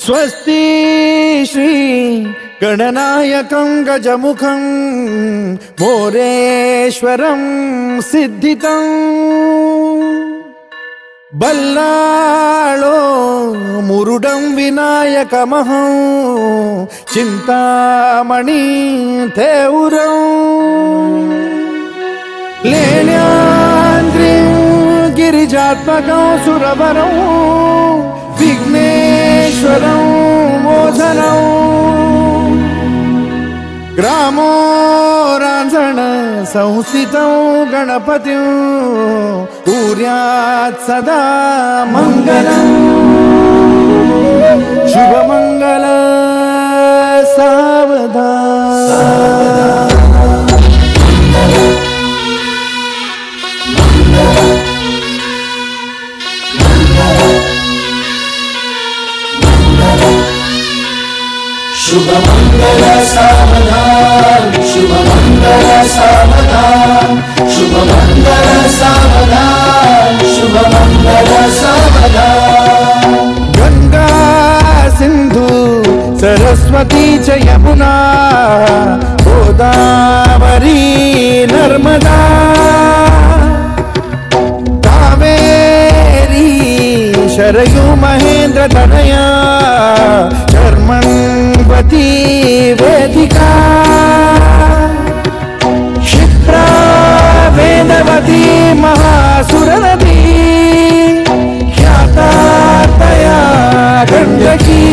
स्वस्ति श्री गणनायकं गजमुखं मोरेश्वरं सिद्धितं बल्लाळो मुरुडं विनायकमहं चिंतामणि थेउरं लेण्याद्रिं गिरिजात्मकं सुरवरं विघ्नेश्वरं मोचनं ग्रामो रांझण संस्थितं गणपतिं कुर्यात् सदा मंगलं शुभमंगल सावधान। शुभ मंगल सावधान, शुभ मंगल सावधान, शुभ मंगल सावधान, शुभ मंगल सावधान। गंगा सिंधु सरस्वती च यमुना गोदावरी नर्मदा कावेरी शरयू महेंद्र तनया कर्मण्वती वेदिका क्षिप्रा वेदवती महासुरनदी ख्याता तया गंडकी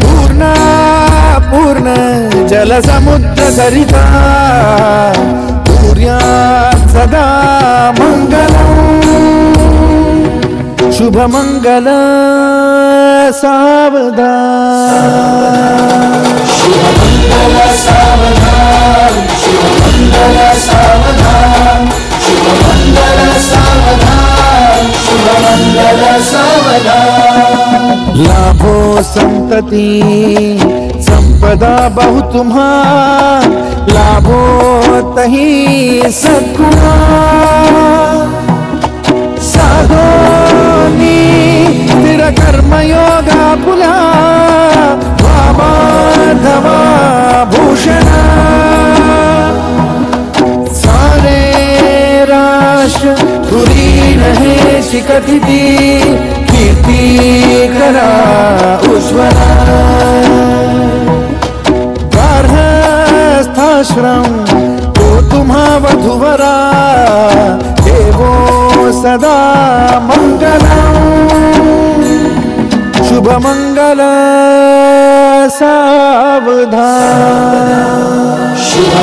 पूर्णा पूर्ण जल समुद्र सरिता कुर्यात् सदा मंगलम् शुभ मंगल सावधान। शुभ मंगल सावधान, शुभ मंगल सावधान, शुभ मंगल सावधान, शुभ मंगल सावधान। लाभो संतति संपदा बहु तुम्हार लाभो तही सद्गुणा साधोनी स्थिर कर्मयोगा पुला वामाधवा भूषणा सारे राष्ट्र धुरीण है शिखतिथि कीर्ति करा उज्ज्वला गार्हस्थाश्रम तो तुम्हा वधुवरा देवो सदा मंगलम् शुभ मंगल सावधान। शुभ